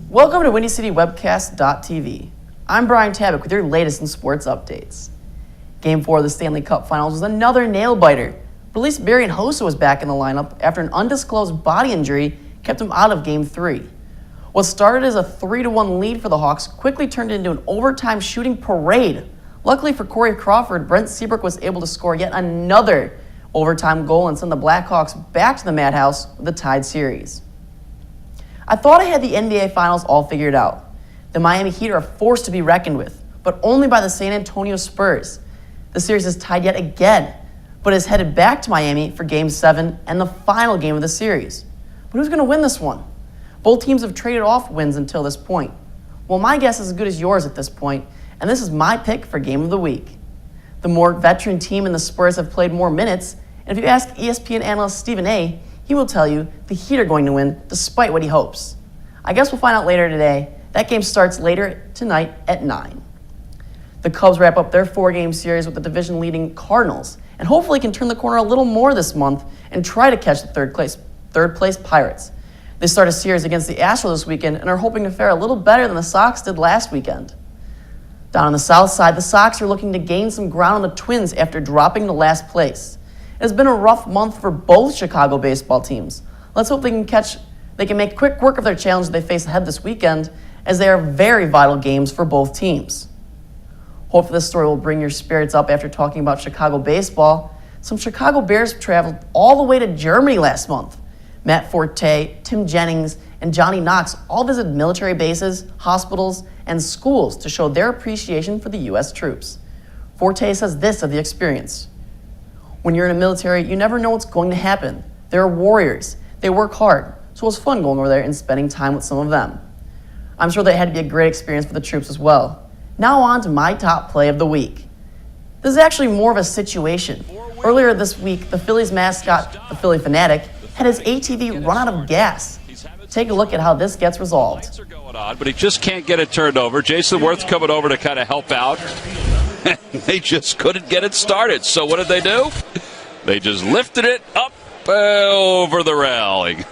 Welcome to WindyCityWebcast.tv. I'm Brian Tabick with your latest in sports updates. Game 4 of the Stanley Cup Finals was another nail-biter, but at least Barry Hossa was back in the lineup after an undisclosed body injury kept him out of Game 3. What started as a 3-1 lead for the Hawks quickly turned into an overtime shooting parade. Luckily for Corey Crawford, Brent Seabrook was able to score yet another overtime goal and send the Blackhawks back to the Madhouse with a tied series. I thought I had the NBA Finals all figured out. The Miami Heat are a force to be reckoned with, but only by the San Antonio Spurs. The series is tied yet again, but is headed back to Miami for Game 7 and the final game of the series. But who's going to win this one? Both teams have traded off wins until this point. Well, my guess is as good as yours at this point, and this is my pick for Game of the Week. The more veteran team and the Spurs have played more minutes, and if you ask ESPN analyst Stephen A., he will tell you the Heat are going to win despite what he hopes. I guess we'll find out later today. That game starts later tonight at 9. The Cubs wrap up their 4-game series with the division-leading Cardinals and hopefully can turn the corner a little more this month and try to catch the third place Pirates. They start a series against the Astros this weekend and are hoping to fare a little better than the Sox did last weekend. Down on the south side, the Sox are looking to gain some ground on the Twins after dropping to last place. It has been a rough month for both Chicago baseball teams. Let's hope they can make quick work of their challenge they face ahead this weekend, as they are very vital games for both teams. Hopefully this story will bring your spirits up after talking about Chicago baseball. Some Chicago Bears traveled all the way to Germany last month. Matt Forte, Tim Jennings, and Johnny Knox all visited military bases, hospitals, and schools to show their appreciation for the U.S. troops. Forte says this of the experience: "When you're in the military, you never know what's going to happen. They're warriors. They work hard, so it was fun going over there and spending time with some of them." I'm sure that had to be a great experience for the troops as well. Now on to my top play of the week. This is actually more of a situation. Earlier this week, the Phillies mascot, the Philly Fanatic, had his ATV run out of gas. Take a look at how this gets resolved. But he just can't get it turned over. Jason Worth coming over to kind of help out. They just couldn't get it started. So what did they do? They just lifted it up over the railing.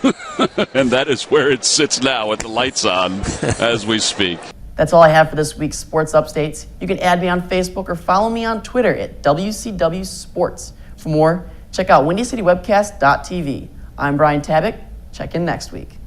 And that is where it sits now with the lights on as we speak. That's all I have for this week's sports updates. You can add me on Facebook or follow me on Twitter at WCW Sports. For more, check out WindyCityWebcast.tv. I'm Brian Tabick. Check in next week.